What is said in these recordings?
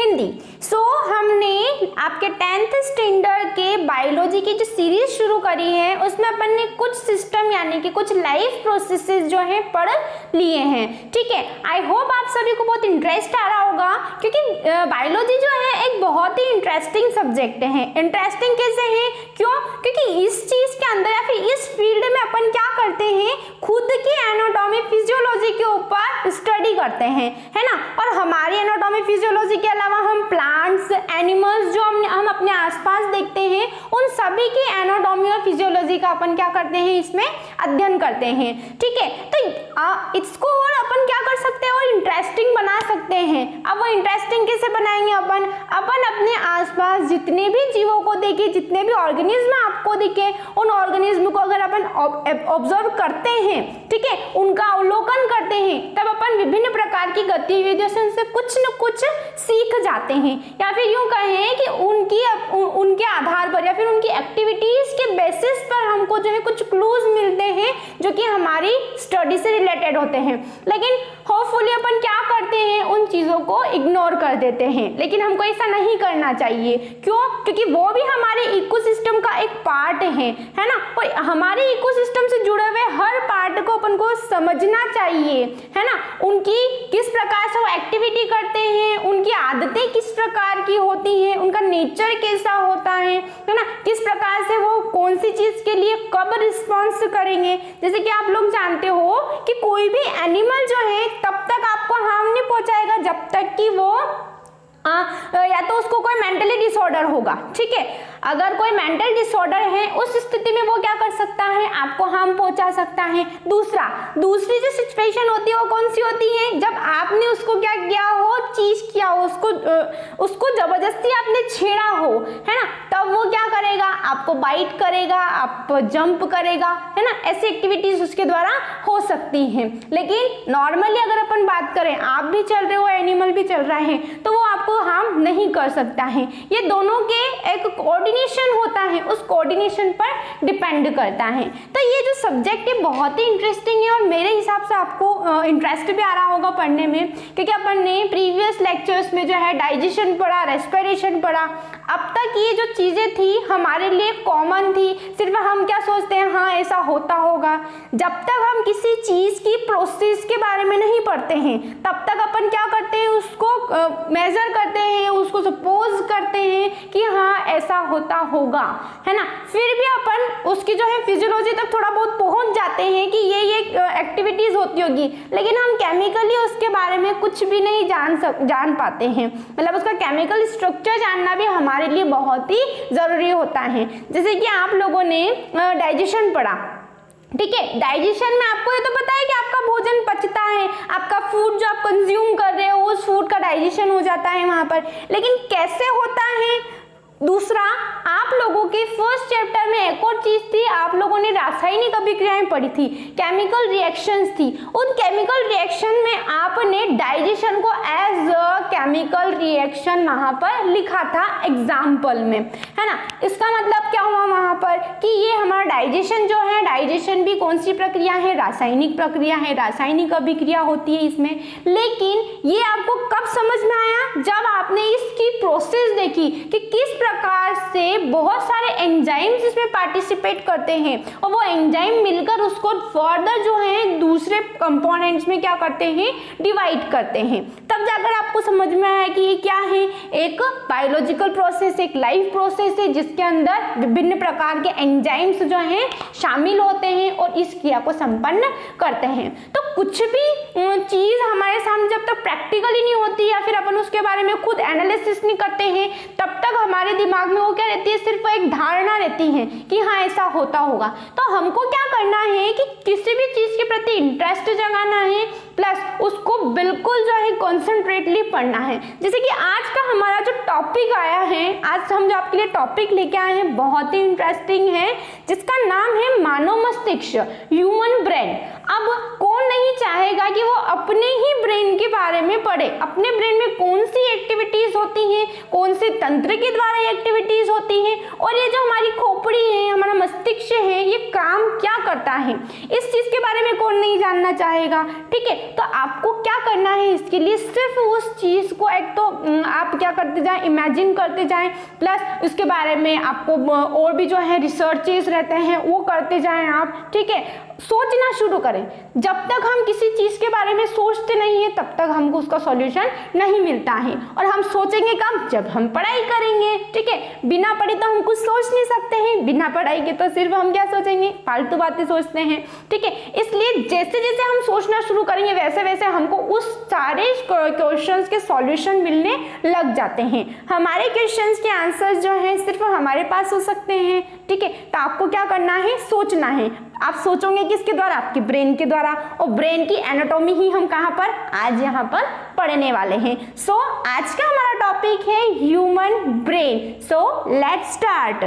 हिंदी। हमने आपके 10th standard के बायोलॉजी की जो सीरीज शुरू करी है उसमें अपन ने कुछ सिस्टम यानी कि कुछ लाइफ प्रोसेसेस जो है पढ़ लिए हैं। ठीक है, आई होप आप सभी को बहुत इंटरेस्ट आ रहा होगा, क्योंकि बायोलॉजी जो है एक बहुत ही इंटरेस्टिंग सब्जेक्ट है। इंटरेस्टिंग कैसे है? क्यों? क्योंकि इस चीज के अंदर या फिर इस फील्ड में अपन क्या करते हैं, खुद की एनाटॉमी फिजियोलॉजी के ऊपर स्टडी करते हैं, है ना। और हमारी एनाटॉमी फिजियोलॉजी के अलावा हम प्लांट्स, एनिमल्स जो हम अपने आसपास देखते हैं उन सभी की एनाटॉमी और फिजियोलॉजी का अपन क्या करते हैं, इसमें अध्ययन करते हैं। ठीक है, तो इसको और अपन क्या कर सकते हैं और इंटरेस्टिंग बना सकते हैं। अब वो इंटरेस्टिंग कैसे बनाएंगे? अपन अपने आसपास जितने भी जीवों को देखे, जितने भी ऑर्गेनिज्म आपको दिखे, उन ऑर्गेनिज्म को अगर अपन ऑब्जर्व करते हैं, ठीक है, उनका अवलोकन करते हैं, तब अपन विभिन्न प्रकार की गतिविधियों से कुछ न कुछ सीख जाते हैं। या फिर यूं कहें कि उनके आधार पर या फिर उनकी एक्टिविटीज के बेसिस पर हमको जो है कुछ क्लूज मिलते हैं जो कि हमारी स्टडी से रिलेटेड होते हैं। लेकिन होपफुली अपन क्या करते हैं, उन चीजों को इग्नोर कर देते हैं। लेकिन हमको ऐसा नहीं करना चाहिए। क्यों? क्योंकि वो भी हमारे इकोसिस्टम का एक पार्ट है ना। और हमारे इकोसिस्टम से जुड़े हुए हर पार्ट को अपन को समझना चाहिए, है ना। उनकी किस प्रकार से वो एक्टिविटी करते हैं, उनकी आदतें किस प्रकार की होती हैं, उनका नेचर कैसा होता है ना, किस प्रकार से वो कौन सी चीज के लिए कब रिस्पॉन्स करेंगे। जैसे कि आप लोग जानते हो कि कोई भी एनिमल जो है तब तक आपको हार्म नहीं पहुंचाएगा जब तक कि वो या तो उसको कोई मेंटली डिसऑर्डर होगा। ठीक है, अगर कोई मेंटल डिसऑर्डर है उस स्थिति में वो क्या कर सकता है, आपको हार्म पहुंचा सकता है। दूसरी जो सिचुएशन होती है वो कौन सी होती है, जब आपने उसको क्या किया हो, चीज किया हो, उसको जबरदस्ती आपने छेड़ा हो, है ना, तब वो क्या करेगा, आपको बाइट करेगा, आप जंप करेगा, है ना। ऐसी एक्टिविटीज उसके द्वारा हो सकती हैं। लेकिन नॉर्मली अगर अपन बात करें, आप भी चल रहे हो, एनिमल भी चल रहा है, तो वो आपको हार्म नहीं कर सकता है। ये दोनों के एक कोऑर्डिनेशन होता है, उस कोऑर्डिनेशन पर डिपेंड करता है। तो ये जो सब्जेक्ट है बहुत ही इंटरेस्टिंग है और मेरे हिसाब से आपको इंटरेस्ट भी आ रहा होगा पढ़ने में, क्योंकि अपन ने प्रीवियस लेक्चर्स में जो है डाइजेशन पढ़ा, रेस्पिरेशन पढ़ा। अब तक ये जो चीजें थी हमारे लिए कॉमन थी, सिर्फ हम क्या सोचते हैं, हाँ ऐसा होता होगा। जब तक हम किसी चीज की प्रोसेस के बारे में नहीं पढ़ते हैं तब तक अपन क्या करते हैं, उसको मेजर करते हैं, उसको सपोज करते हैं कि हाँ ऐसा होता होगा, है ना। फिर भी अपन उसकी जो है फिजियोलॉजी तक थोड़ा बहुत पहुंच जाते हैं कि ये एक्टिविटीज होती होगी, लेकिन हम केमिकली उसके बारे में कुछ भी नहीं जान पाते हैं। मतलब उसका केमिकल स्ट्रक्चर जानना भी हमारे लिए बहुत ही जरूरी होता है। जैसे कि आप लोगों ने डाइजेशन पढ़ा, ठीक है, डाइजेशन में आपको ये तो पता है कि आपका भोजन पचता है, आपका फूड जो आप कंज्यूम कर रहे हो उस फूड का डाइजेशन हो जाता है वहां पर। लेकिन कैसे होता है? दूसरा, आप लोगों के फर्स्ट चैप्टर में एक और चीज थी, आप लोगों ने रासायनिक अभिक्रियाएं पढ़ी थी, केमिकल रिएक्शंस थी। उन केमिकल रिएक्शन में आपने डाइजेशन को एज अ केमिकल रिएक्शन वहां पर लिखा था एग्जाम्पल में, है ना। इसका मतलब क्या हुआ वहां पर कि ये हमारा डाइजेशन जो है, डाइजेशन भी कौन सी प्रक्रिया है, रासायनिक प्रक्रिया है, रासायनिक अभिक्रिया होती है इसमें। लेकिन ये आपको कब समझ में आया, जब आपने इसकी प्रोसेस देखी कि किस प्रकार से बहुत सारे एंजाइम्स इसमें पार्टिसिपेट करते हैं और वो एंजाइम मिलकर उसको फर्दर जो है दूसरे कंपोनेंट्स में क्या करते हैं, डिवाइड करते हैं। तब जाकर आपको समझ में आया कि ये क्या है, एक बायोलॉजिकल प्रोसेस, एक लाइफ प्रोसेस है जिसके अंदर विभिन्न प्रकार के एंजाइम्स जो हैं शामिल होते हैं और इस क्रिया को संपन्न करते हैं। तो कुछ भी चीज हमारे सामने जब तक प्रैक्टिकली नहीं होती या फिर अपन उसके बारे में खुद एनालिसिस नहीं करते हैं तब तक हमारे दिमाग में वो क्या रहती है, सिर्फ एक धारणा रहती है कि हाँ ऐसा होता होगा। तो हमको क्या करना है कि किसी भी चीज के प्रति इंटरेस्ट जगाना है, प्लस उसको बिल्कुल जो है कॉन्सेंट्रेटली पढ़ना है। जैसे कि आज का हमारा जो टॉपिक आया है, आज हम जो आपके लिए टॉपिक लेके आए हैं बहुत ही इंटरेस्टिंग है, जिसका नाम है मानव मस्तिष्क, ह्यूमन ब्रेन। अब कौन नहीं चाहेगा कि वो अपने ही ब्रेन के बारे में पढ़े, अपने ब्रेन में कौन सी एक्टिविटीज होती हैं, कौन से तंत्र के द्वारा ये एक्टिविटीज होती हैं और ये जो हमारी खोपड़ी है, हमारा मस्तिष्क है, ये काम क्या करता है, इस चीज के बारे में कौन नहीं जानना चाहेगा। ठीक है, तो आपको क्या करना है इसके लिए, सिर्फ उस चीज़ को एक तो आप क्या करते जाएं, इमेजिन करते जाएं, प्लस उसके बारे में आपको और भी जो है रिसर्चेस रहते हैं वो करते जाएं आप, ठीक है। सोचना शुरू करें। जब तक हम किसी चीज़ के बारे में सोचते नहीं है तब तक हमको उसका सॉल्यूशन नहीं मिलता है। और हम सोचेंगे कब, जब हम पढ़ाई करेंगे, ठीक है। बिना पढ़े तो हम कुछ सोच नहीं सकते हैं, बिना पढ़ाई के तो सिर्फ हम क्या सोचेंगे, फालतू बातें सोचते हैं, ठीक है। इसलिए जैसे जैसे हम सोचना शुरू करेंगे वैसे वैसे हमको उस सारे क्वेश्चंस के सॉल्यूशन मिलने लग जाते हैं। हमारे क्वेश्चंस के आंसर्स जो हैं सिर्फ हमारे पास हो सकते हैं, ठीक है। तो आपको क्या करना है, सोचना है। आप सोचोगे किसके द्वारा, आपके ब्रेन के द्वारा, और ब्रेन की एनाटॉमी ही हम कहाँ पर आज यहाँ पर पढ़ने वाले हैं। सो आज का हमारा टॉपिक है human brain. So let's start.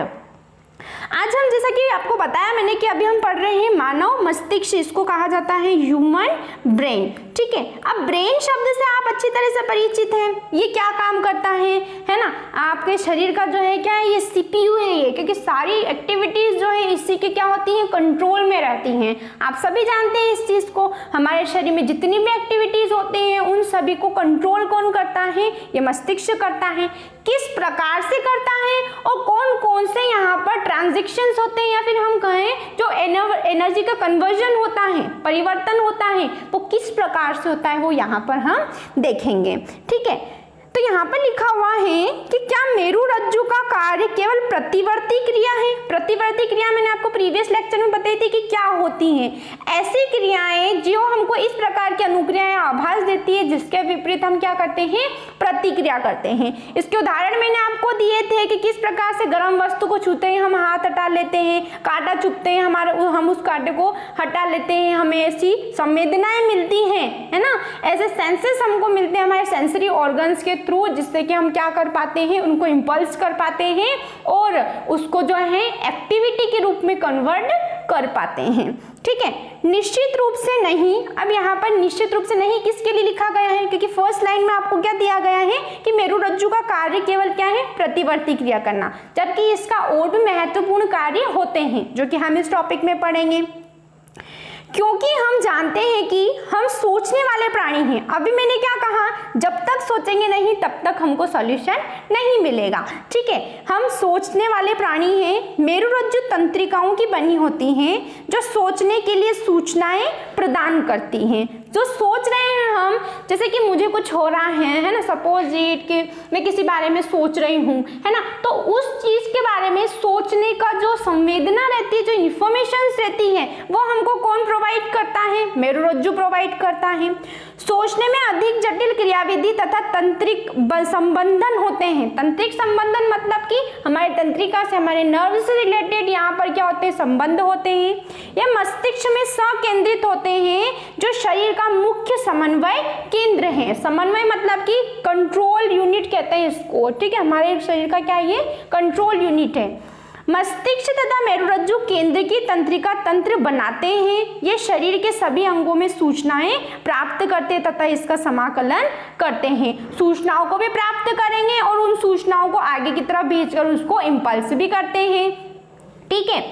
आज हम, जैसा कि आपको बताया मैंने कि अभी हम पढ़ रहे हैं मानव मस्तिष्क, इसको कहा जाता है ह्यूमन ब्रेन, ठीक है। अब ब्रेन शब्द से आप अच्छी तरह से परिचित हैं, ये क्या काम करता है ना। आपके शरीर का जो है क्या है, ये सीपीयू है ये, क्योंकि सारी एक्टिविटीज जो है इसी के क्या होती हैं, कंट्रोल में रहती हैं। आप सभी जानते हैं इस चीज को। हमारे शरीर में जितनी भी एक्टिविटीज होती हैं उन सभी को कंट्रोल कौन करता है, ये मस्तिष्क करता है। किस प्रकार से करता है और कौन कौन से यहाँ पर ट्रांजैक्शंस होते हैं, या फिर हम कहें जो एनर्जी का कन्वर्जन होता है, परिवर्तन होता है, वो किस प्रकार से होता है, वो यहाँ पर हम देखेंगे, ठीक है। तो यहाँ पर लिखा हुआ है कि क्या मेरुरज्जु का कार्य केवल प्रतिवर्ती क्रिया है। प्रतिवर्ती क्रिया मैंने आपको प्रीवियस लेक्चर में बताई थी कि क्या होती हैं। ऐसी क्रियाएं जो हमको इस प्रकार की अनुक्रियाएं आभास देती है जिसके विपरीत हम क्या करते हैं, प्रतिक्रिया करते हैं। इसके उदाहरण मैंने आपको दिए थे कि किस प्रकार से गर्म वस्तु को छूते हैं हम हाथ हटा लेते हैं, कांटा चुभते हैं हम उस कांटे को हटा लेते हैं, हमें ऐसी संवेदनाएं मिलती हैं, है ना। ऐसे सेंसेस हमको मिलते हैं हमारे सेंसरी ऑर्गन्स के थ्रू, जिससे कि हम क्या कर पाते हैं, उनको इंपल्स कर पाते हैं और उसको जो है एक्टिविटी के रूप में कन्वर्ट कर पाते हैं, ठीक है। निश्चित रूप से नहीं, अब यहाँ पर निश्चित रूप से नहीं किसके लिए लिखा गया है, क्योंकि फर्स्ट लाइन में आपको क्या दिया गया है कि मेरुरज्जु का कार्य केवल क्या है, प्रतिवर्ती क्रिया करना, जबकि इसका और भी महत्वपूर्ण कार्य होते हैं जो कि हम इस टॉपिक में पढ़ेंगे। क्योंकि हम जानते हैं कि हम सोचने वाले प्राणी हैं। अभी मैंने क्या कहा, जब तक सोचेंगे नहीं तब तक हमको सॉल्यूशन नहीं मिलेगा, ठीक है। हम सोचने वाले प्राणी हैं। मेरुरज्जु तंत्रिकाओं की बनी होती हैं जो सोचने के लिए सूचनाएं प्रदान करती हैं। जो सोच रहे हैं हम, जैसे कि मुझे कुछ हो रहा है ना, सपोज इट कि मैं किसी बारे में सोच रही हूँ, है ना, तो उस चीज़ के बारे में सोचने का जो संवेदना रहती है, जो इंफॉर्मेशंस रहती है, वो हमको कौन प्रोवाइड करता है, मेरुरज्जु प्रोवाइड करता है। सोचने में अधिक जटिल क्रियाविधि तथा तंत्रिक संबंधन होते हैं। तंत्रिक संबंधन मतलब कि हमारे तंत्रिका से, हमारे नर्व से रिलेटेड यहाँ पर क्या होते हैं, संबंध होते हैं। यह मस्तिष्क में संकेंद्रित होते हैं जो शरीर का मुख्य समन्वय केंद्र है। समन्वय मतलब कि कंट्रोल यूनिट कहते हैं इसको, ठीक है। हमारे शरीर का क्या है, ये कंट्रोल यूनिट है। मस्तिष्क तथा मेरुरज्जु केंद्र की तंत्रिका तंत्र बनाते हैं। ये शरीर के सभी अंगों में सूचनाएं प्राप्त करते तथा इसका समाकलन करते हैं। सूचनाओं को भी प्राप्त करेंगे और उन सूचनाओं को आगे की तरफ भेजकर उसको इंपल्स भी करते हैं, ठीक है।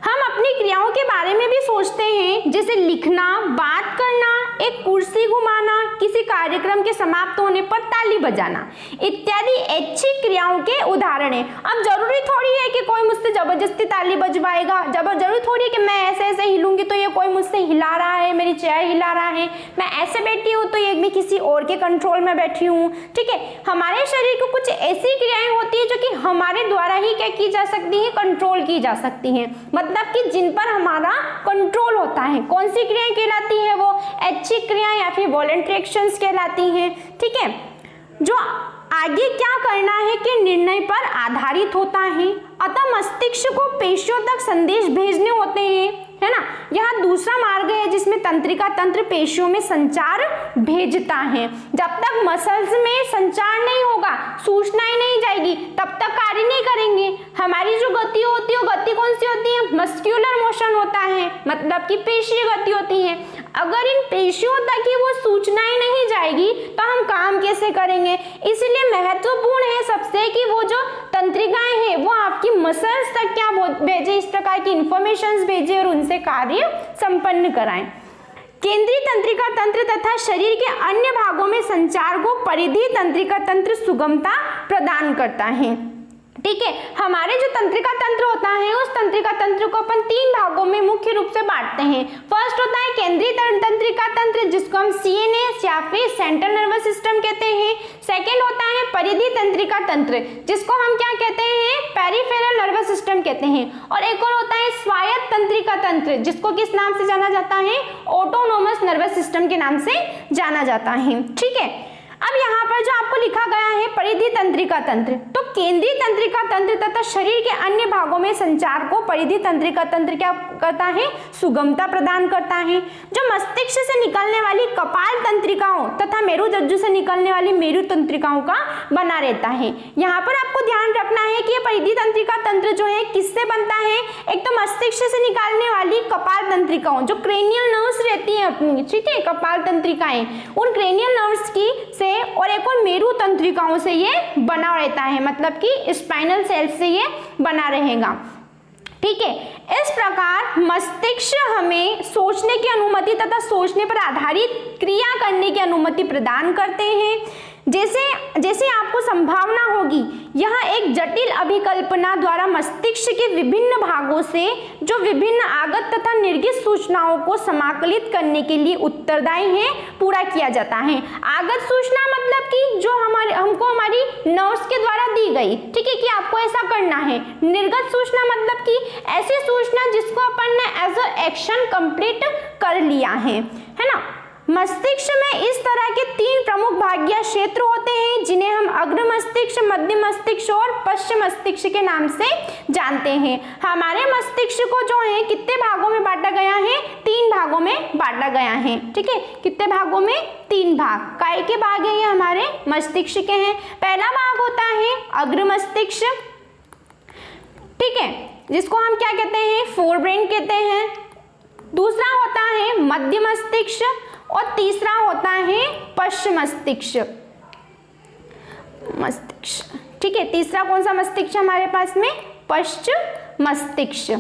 हम अपनी क्रियाओं के बारे में भी सोचते हैं, जैसे लिखना, बात करना, एक कुर्सी घुमाना, किसी कार्यक्रम के समाप्त होने पर ताली बजाना इत्यादि ऐच्छिक क्रियाओं के उदाहरण हैं। अब जरूरी थोड़ी है कि कोई मुझसे जबरदस्ती ताली बजवाएगा, जरूरी थोड़ी है कि मैं ऐसे ऐसे हिलूंगी तो ये कोई मुझसे हिला रहा है, मेरी चेयर हिला रहा है, मैं ऐसे बैठी हूँ तो ये मैं किसी और के कंट्रोल में बैठी हूँ, ठीक है। हमारे शरीर को कुछ ऐसी क्रियाएं होती है जो कि हमारे द्वारा ही क्या की जा सकती है, कंट्रोल की जा सकती हैं, मतलब कि जिन पर हमारा कंट्रोल होता है। कौन सी क्रियाएं कहलाती है, वो ऐच्छिक क्रियाएं या फिर वॉलंटरी एक्शंस कहलाती हैं, ठीक है। जो आगे क्या करना है कि निर्णय पर आधारित होता है। अतः मस्तिष्क को पेशियों तक संदेश भेजने होते हैं, है ना। यहाँ दूसरा मार्ग है जिसमें तंत्रिका तंत्र पेशियों में संचार भेजता है। जब तक मसल्स में संचार नहीं होगा, सूचनाएं नहीं जाएगी, तब तक कार्य नहीं करेंगे। हमारी जो गति होती है वो गति कौन सी होती है, मस्क्यूलर मोशन होता है, मतलब कि पेशीय गति होती है। अगर इन पेशियों तक ही वो सूचनाएं नहीं जाएगी तो हम काम कैसे करेंगे। इसलिए महत्वपूर्ण है सबसे कि वो जो तंत्रिकाएं हैं वो आपकी मसल्स तक क्या भेजे, इस प्रकार की इंफॉर्मेशन भेजे और उनसे कार्य संपन्न कराएं। केंद्रीय तंत्रिका तंत्र तथा शरीर के अन्य भागों में संचार को परिधीय तंत्रिका तंत्र सुगमता प्रदान करता है। ठीक है, हमारे जो तंत्रिका तंत्र होता है उस तंत्रिका तंत्र को अपन 3 भागों में मुख्य रूप से बांटते हैं। फर्स्ट होता है केंद्रीय तंत्रिका तंत्र जिसको हम CNS या फिर सेंट्रल नर्वस सिस्टम कहते हैं। सेकेंड होता है परिधीय तंत्रिका तंत्र जिसको हम क्या कहते हैं, पेरिफेरल नर्वस सिस्टम कहते हैं। और एक और होता है स्वायत्त तंत्रिका तंत्र जिसको किस नाम से जाना जाता है, ऑटोनोमस नर्वस सिस्टम के नाम से जाना जाता है। ठीक है, अब यहाँ पर जो आपको लिखा गया है परिधीय तंत्रिका तंत्र, तो केंद्रीय तंत्रिका तंत्र तथा शरीर के अन्य भागों में संचार को परिधीय तंत्रिका तंत्र क्या करता है, सुगमता प्रदान करता है। जो मस्तिष्क से निकलने वाली कपाल तंत्रिकाओं तथा मेरुरज्जु से निकलने वाली मेरु तंत्रिकाओं का बना रहता है। यहाँ पर आपको ध्यान रखना है कि ये परिधीय तंत्रिका तंत्र जो है किससे बनता है, एक तो मस्तिष्क से निकालने वाली कपाल तंत्रिकाओं जो क्रेनियल नर्व्स रहती है अपनी, ठीक है, कपाल तंत्रिकाएं, उन क्रेनियल नर्व्स की से और एक और मेरु तंत्रिकाओं से ये बना रहता है, मतलब कि स्पाइनल सेल से ये बना रहेगा। ठीक है, इस प्रकार मस्तिष्क हमें सोचने की अनुमति तथा सोचने पर आधारित क्रिया करने की अनुमति प्रदान करते हैं। जैसे जैसे आपको संभावना होगी, यह एक जटिल अभिकल्पना द्वारा मस्तिष्क के विभिन्न भागों से जो विभिन्न आगत तथा निर्गत सूचनाओं को समाकलित करने के लिए उत्तरदायी है, पूरा किया जाता है। आगत सूचना मतलब कि जो हमको हमारी नर्व्स के द्वारा दी गई, ठीक है, कि आपको ऐसा करना है। निर्गत सूचना मतलब कि ऐसी सूचना जिसको अपन ने एज अ एक्शन कंप्लीट कर लिया है ना। मस्तिष्क में इस तरह के 3 प्रमुख भागीय क्षेत्र होते हैं जिन्हें हम अग्र मस्तिष्क, मध्य मस्तिष्क और पश्चिम मस्तिष्क के नाम से जानते हैं। हमारे मस्तिष्क को जो है कितने भागों में बांटा गया है, 3 भागों में बांटा गया है। ठीक है, कितने भागों में, 3 भाग। काय के भाग है ये हमारे मस्तिष्क के हैं। पहला भाग होता है अग्र मस्तिष्क, ठीक है, जिसको हम क्या कहते हैं, फोरब्रेन कहते हैं। दूसरा होता है मध्य मस्तिष्क और तीसरा होता है पश्चिम मस्तिष्क। ठीक है, तीसरा कौन सा मस्तिष्क हमारे पास में, पश्चिम मस्तिष्क।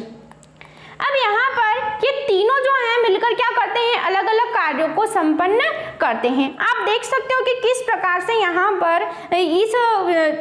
अब यहाँ पर ये तीनों जो हैं मिलकर क्या करते हैं, अलग अलग कार्यों को संपन्न करते हैं। आप देख सकते हो कि किस प्रकार से यहाँ पर इस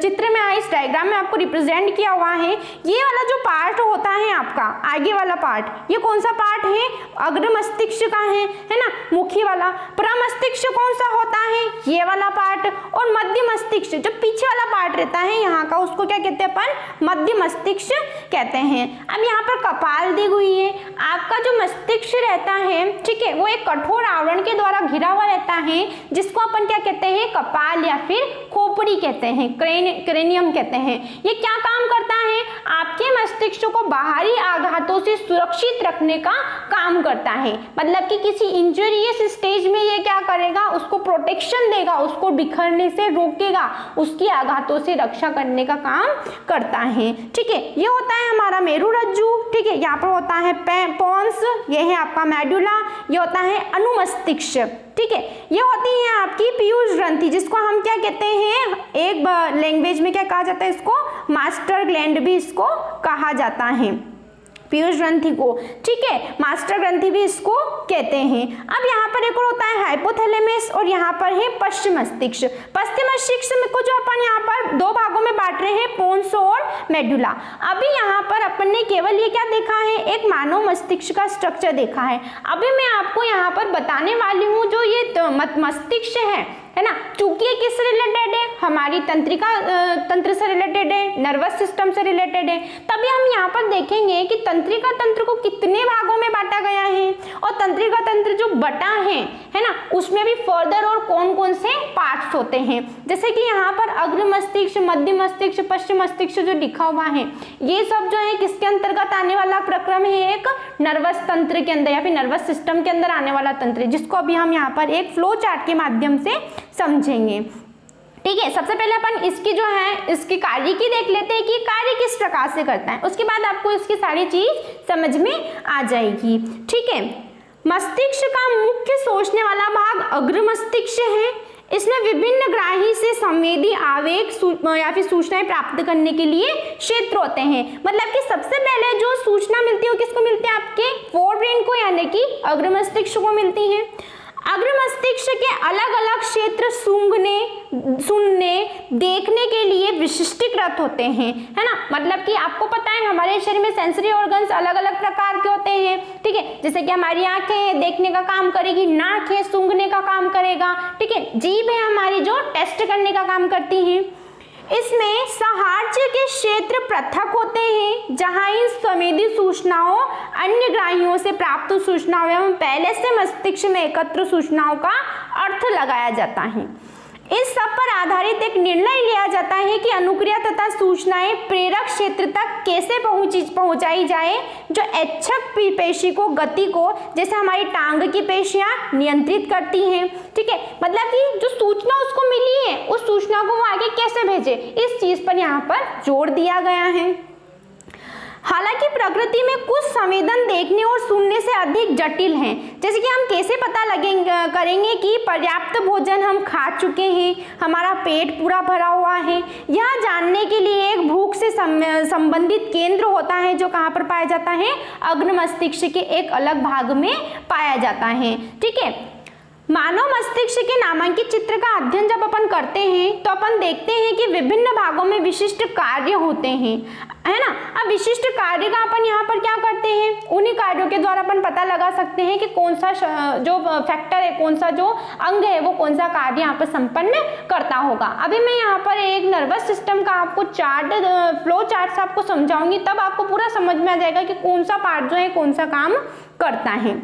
चित्र में, इस डायग्राम में आपको रिप्रेजेंट किया हुआ है। ये वाला जो पार्ट होता है आपका आगे वाला पार्ट, ये कौन सा पार्ट है, अग्र मस्तिष्क का है ना, मुखी वाला। प्रमस्तिष्क कौन सा होता है, ये वाला पार्ट। और मध्य मस्तिष्क जो पीछे वाला पार्ट रहता है यहाँ का, उसको क्या कहते हैं अपन, मध्य मस्तिष्क कहते हैं। अब यहाँ पर कपाल दी हुई है। आपका जो मस्तिष्क रहता है, ठीक है, वो एक कठोर आवरण के द्वारा घिरा हुआ रहता है जिसको अपन क्या कहते हैं, कपाल या फिर खोपड़ी कहते हैं, क्रेनियम कहते हैं। ये क्या काम करता है, आपके मस्तिष्क को बाहरी आघातों से सुरक्षित रखने का काम करता है। मतलब कि किसी इंजरियस स्टेज में ये क्या करेगा, उसको प्रोटेक्शन देगा, उसको बिखरने से रोकेगा, उसकी आघातों से रक्षा करने का काम करता है। ठीक है, ये होता है हमारा मेरुरज्जु। ठीक है, यहाँ पर होता है पोन्स, ये है आपका मेडुला, ये होता है अनुमस्तिष्क। ठीक है, ये होती है आपकी पीयूष ग्रंथि जिसको हम क्या कहते हैं, एक लैंग्वेज में क्या कहा जाता है, इसको मास्टर ग्लैंड भी इसको कहा जाता है, पीयूष ग्रंथि को। ठीक है, मास्टर ग्रंथि भी इसको कहते हैं। अब यहाँ पर एक और होता है हाइपोथैलेमस और यहाँ पर है पश्चिम मस्तिष्क। पश्चिम मस्तिष्क में को जो अपन यहाँ पर 2 भागों में बांट रहे हैं, पोन्स और मेडुला। अभी यहाँ पर अपन ने केवल ये क्या देखा है, एक मानव मस्तिष्क का स्ट्रक्चर देखा है। अभी मैं आपको यहाँ पर बताने वाली हूँ जो ये मस्तिष्क है ना, चूंकि ये किससे रिलेटेड है, हमारी तंत्र से रिलेटेड है, नर्वस सिस्टम से रिलेटेड है। तभी हम यहाँ पर देखेंगे कि तंत्रिका तंत्र को कितने भागों में बांटा गया है और तंत्रिका तंत्र जो बटा है ना, उसमें भी फर्दर और कौन कौन से पार्ट्स होते हैं। जैसे कि यहाँ पर अग्र मस्तिष्क, मध्य मस्तिष्क, पश्चिम मस्तिष्क जो लिखा हुआ है, ये सब जो है किसके अंतर्गत आने वाला प्रक्रम है, एक नर्वस तंत्र के अंदर या फिर नर्वस सिस्टम के अंदर आने वाला तंत्र, जिसको अभी हम यहाँ पर एक फ्लो चार्ट के माध्यम से समझेंगे। ठीक है, सबसे पहले अपन इसकी जो है इसकी कार्य की देख लेते हैं कि कार्य किस प्रकार से करता है, उसके बाद आपको इसकी सारी चीज समझ में आ जाएगी। ठीक है, मस्तिष्क का मुख्य सोचने वाला भाग अग्र मस्तिष्क है। इसमें विभिन्न ग्राही से संवेदी आवेग या फिर सूचनाएं प्राप्त करने के लिए क्षेत्र होते हैं। मतलब कि सबसे पहले जो सूचना मिलती है वो किसको मिलती है, आपके फोर ब्रेन को यानी कि अग्र मस्तिष्क को मिलती है। अग्र मस्तिष्क के अलग अलग क्षेत्र सूंघने, सुनने, देखने के लिए विशिष्टीकृत होते हैं, है ना। मतलब कि आपको पता है हमारे शरीर में सेंसरी ऑर्गन्स अलग अलग प्रकार के होते हैं, ठीक है। जैसे कि हमारी आंखें देखने का काम करेगी, नाक है सूंघने का काम करेगा, ठीक है। जीभ है हमारी जो टेस्ट करने का काम करती है। इसमें सहाज्य के क्षेत्र पृथक होते हैं, जहां इन संवेदी सूचनाओं अन्य ग्राहियों से प्राप्त सूचनाओं एवं पहले से मस्तिष्क में एकत्र सूचनाओं का अर्थ लगाया जाता है। इस सब पर आधारित एक निर्णय लिया जाता है कि अनुक्रिया तथा सूचनाएं प्रेरक क्षेत्र तक कैसे पहुंचाई जाए, जो ऐच्छिक पेशी को गति को, जैसे हमारी टांग की पेशियां नियंत्रित करती हैं, ठीक है। मतलब कि जो सूचना उसको मिली है उस सूचना को वो आगे कैसे भेजे, इस चीज पर यहाँ पर जोर दिया गया है। हालांकि प्रकृति में कुछ संवेदन देखने और सुनने से अधिक जटिल हैं। जैसे कि हम कैसे पता करेंगे कि पर्याप्त भोजन हम खा चुके हैं, हमारा पेट पूरा भरा हुआ है। यह जानने के लिए एक भूख से संबंधित केंद्र होता है जो कहाँ पर पाया जाता है, अग्र मस्तिष्क के एक अलग भाग में पाया जाता है, ठीक है। मानव मस्तिष्क के नामांकित चित्र का अध्ययन जब अपन करते हैं तो अपन देखते हैं कि विभिन्न भागों में विशिष्ट कार्य होते हैं, है ना। अब विशिष्ट कार्य का अपन यहाँ पर क्या करते हैं, उन्हीं कार्यों के द्वारा अपन पता लगा सकते हैं कि कौन सा जो फैक्टर है, कौन सा जो अंग है वो कौन सा कार्य यहाँ पर संपन्न करता होगा। अभी मैं यहाँ पर एक नर्वस सिस्टम का आपको चार्ट, फ्लो चार्ट से आपको समझाऊंगी, तब आपको पूरा समझ में आ जाएगा कि कौन सा पार्ट जो है कौन सा काम करता है।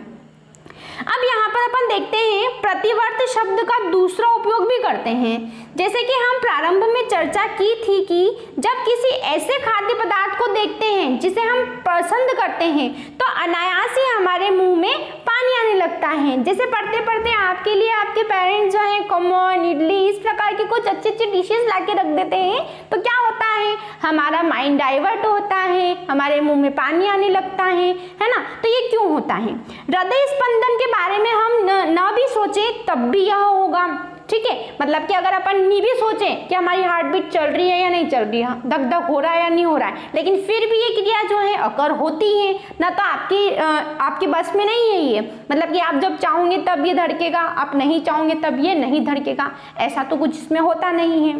अब यहाँ पर अपन देखते हैं प्रतिवर्त शब्द का दूसरा उपयोग भी करते हैं। जैसे कि हम प्रारंभ में चर्चा की थी कि जब किसी ऐसे खाद्य पदार्थ को देखते हैं जिसे हम पसंद करते हैं तो अनायास ही हमारे मुंह में पानी आने लगता है। जैसे पढ़ते पढ़ते आपके लिए आपके पेरेंट्स जो है खमन, इडली, इस प्रकार की कुछ अच्छी अच्छी डिशेस ला के रख देते हैं तो क्या होता है, हमारा माइंड डाइवर्ट होता है, हमारे मुंह में पानी आने लगता है ना। तो ये क्यों होता है? हृदय स्पंदन के बारे में हम न भी सोचें तब भी यह होगा, ठीक है। मतलब कि अगर अपन नहीं भी सोचें कि हमारी हार्ट बीट चल रही है या नहीं चल रही है, धक धक हो रहा है या नहीं हो रहा है, लेकिन फिर भी ये क्रिया जो है अकर होती है ना। तो आपकी बस में नहीं है ये, मतलब कि आप जब चाहोगे तब ये धड़केगा, आप नहीं चाहोगे तब ये नहीं धड़केगा, ऐसा तो कुछ इसमें होता नहीं है।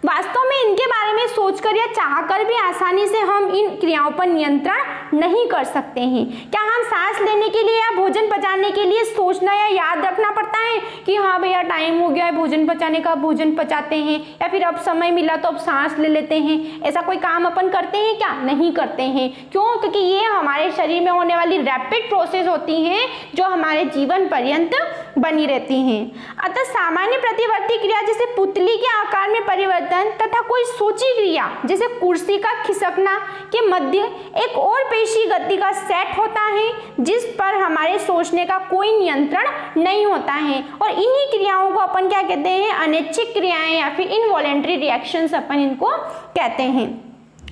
वास्तव में इनके बारे में सोचकर या चाहकर भी आसानी से हम इन क्रियाओं पर नियंत्रण नहीं कर सकते हैं। क्या हम सांस लेने के लिए या भोजन पचाने के लिए सोचना या याद रखना पड़ता है कि हाँ भैया टाइम हो गया है भोजन पचाने का, भोजन पचाते हैं, या फिर अब समय मिला तो अब सांस ले लेते हैं? ऐसा कोई काम अपन करते हैं क्या? नहीं करते हैं। क्यों? क्योंकि ये हमारे शरीर में होने वाली रैपिड प्रोसेस होती हैं जो हमारे जीवन पर्यंत बनी रहती हैं। अतः सामान्य प्रतिवर्ती क्रिया जैसे पुतली के आकार में परिवर्तन तथा कोई सोची क्रिया जैसे कुर्सी का खिसकना के मध्य एक और पेशी गति का सेट होता है जिस पर हमारे सोचने का कोई नियंत्रण नहीं होता है। और इन्हीं क्रियाओं को अपन क्या कहते हैं? अनैच्छिक क्रियाएं या फिर इनवॉलेंटरी रिएक्शंस अपन इनको कहते हैं।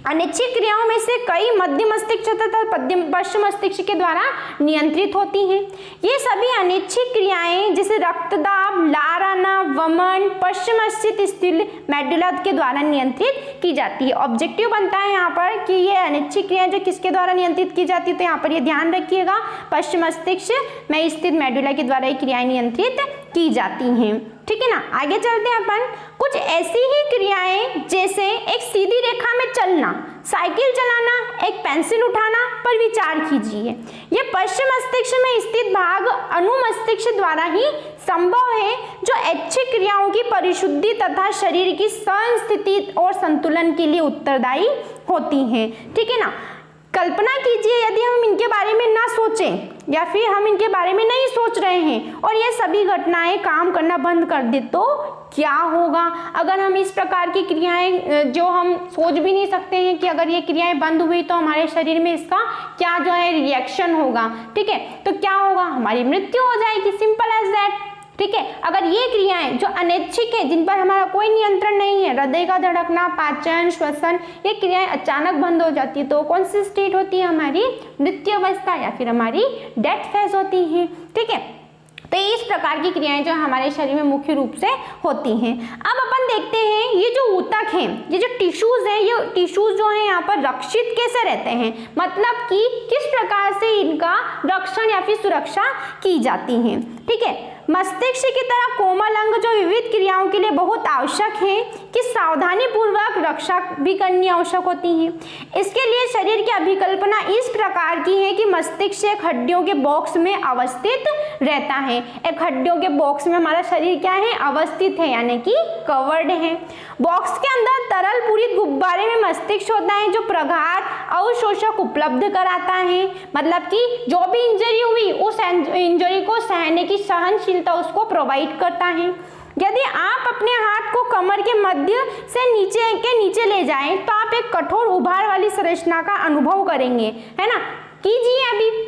अनैच्छिक क्रियाओं में से कई मध्य मस्तिष्क तथा पश्चिम मस्तिष्क के द्वारा नियंत्रित होती हैं। ये सभी अनैच्छिक क्रियाएं जैसे रक्तदाब, लार आना, वमन पश्चिम स्थित मेडुला के द्वारा नियंत्रित की जाती है। ऑब्जेक्टिव बनता है यहाँ पर कि ये अनैच्छिक क्रियाएं जो किसके द्वारा नियंत्रित की जाती है, तो यहाँ पर ये ध्यान रखिएगा पश्चिम मस्तिष्क में स्थित मेडुला के द्वारा ये क्रियाएं नियंत्रित की जाती हैं, ठीक है ना। आगे चलते हैं अपन। कुछ ऐसी ही क्रियाएं जैसे एक सीधी रेखा में चलना, साइकिल चलाना, एक पेंसिल उठाना पर विचार कीजिए। ये पश्चिम मस्तिष्क में स्थित भाग अनुमस्तिष्क द्वारा ही संभव है जो ऐच्छिक क्रियाओं की परिशुद्धि तथा शरीर की संस्थिति और संतुलन के लिए उत्तरदायी होती हैं, ठीक है ना। कल्पना कीजिए यदि हम इनके बारे में ना सोचें या फिर हम इनके बारे में नहीं सोच रहे हैं और ये सभी घटनाएं काम करना बंद कर दे तो क्या होगा? अगर हम इस प्रकार की क्रियाएं जो हम सोच भी नहीं सकते हैं कि अगर ये क्रियाएं बंद हुई तो हमारे शरीर में इसका क्या जो है रिएक्शन होगा, ठीक है। तो क्या होगा? हमारी मृत्यु हो जाएगी, सिंपल एज दैट, ठीक है। अगर ये क्रियाएं जो अनैच्छिक है, जिन पर हमारा कोई नियंत्रण नहीं है, हृदय का धड़कना, पाचन, श्वसन, ये क्रियाएं अचानक बंद हो जाती है तो कौन सी स्टेट होती है? हमारी मृत्यु अवस्था या फिर हमारी डेथ फेज होती है, ठीक है। तो इस प्रकार की क्रियाएं जो हमारे शरीर में मुख्य रूप से होती हैं। अब अपन देखते हैं ये जो ऊतक हैं, ये जो टिश्यूज हैं, ये टिश्यूज जो हैं यहाँ पर रक्षित कैसे रहते हैं, मतलब कि किस प्रकार से इनका रक्षण या फिर सुरक्षा की जाती है। ठीक है, मस्तिष्क की तरह कोमल अंग जो विविध क्रियाओं के लिए बहुत आवश्यक है कि सावधानी पूर्वक रक्षा भी करनी आवश्यक होती है। इसके लिए शरीर की अभिकल्पना इस प्रकार की है कि मस्तिष्क एक हड्डियों के बॉक्स में अवस्थित रहता है। एक हड्डियों के बॉक्स में हमारा शरीर क्या है, अवस्थित है, यानी कि कवर्ड है। बॉक्स के अंदर तरल पूरित गुब्बारे में मस्तिष्क होता है जो प्रघात अवशोषक उपलब्ध कराता है, मतलब कि जो भी इंजरी हुई उस इंजरी को सहने की सहनशीलता उसको प्रोवाइड करता है। यदि आप अपने हाथ को कमर के मध्य से नीचे ले जाएं तो आप एक कठोर उभार वाली संरचना का अनुभव करेंगे, है ना। कीजिए,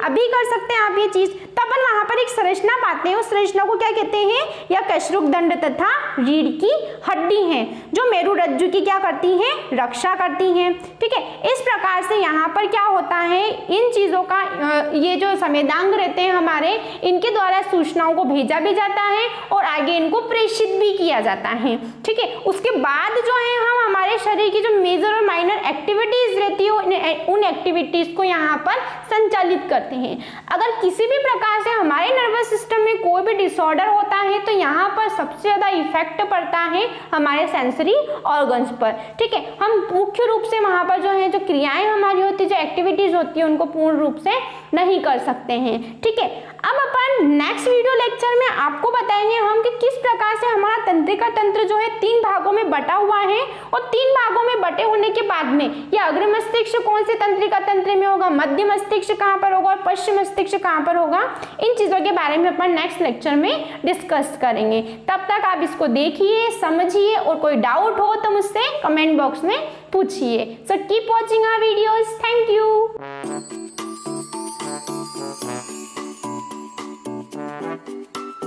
अभी कर सकते हैं आप ये चीज। तो अपन वहां पर एक संरचना पाते हैं, उस संरचना को क्या कहते हैं, या कशरुक दंड तथा रीढ़ की हड्डी है जो मेरुरज्जु की क्या करती है, रक्षा करती है। ठीक है, इस प्रकार से यहाँ पर क्या होता है, इन चीजों का ये जो संवेदांग रहते हैं हमारे, इनके द्वारा सूचनाओं को भेजा भी जाता है और आगे इनको प्रेषित भी किया जाता है। ठीक है, उसके बाद जो है हम हमारे शरीर की जो मेजर और माइनर एक्टिविटीज रहती है उन एक्टिविटीज को यहाँ पर संचालित करते हैं। अगर किसी भी प्रकार से हमारे नर्वस सिस्टम में कोई भी डिसऑर्डर होता है तो यहाँ पर सबसे ज्यादा इफेक्ट पड़ता है हमारे सेंसरी ऑर्गन्स पर। ठीक है, हम मुख्य रूप से वहां पर जो है जो क्रियाएं हमारी होती है, जो एक्टिविटीज होती है, उनको पूर्ण रूप से नहीं कर सकते हैं। ठीक है, अब अपन नेक्स्ट वीडियो लेक्चर में आपको बताएंगे हम कि किस प्रकार से हमारा तंत्रिका तंत्र जो है 3 भागों में बटा हुआ है, और 3 भागों में बटे होने के बाद में यह अग्र मस्तिष्क कौन से तंत्रिका तंत्र में होगा, मध्य मस्तिष्क कहाँ पर होगा और पश्चिम मस्तिष्क कहाँ पर होगा, इन चीजों के बारे में अपन नेक्स्ट लेक्चर में डिस्कस करेंगे। तब तक आप इसको देखिए, समझिए, और कोई डाउट हो तो मुझसे कमेंट बॉक्स में पूछिए। So keep watching our videos. Thank you.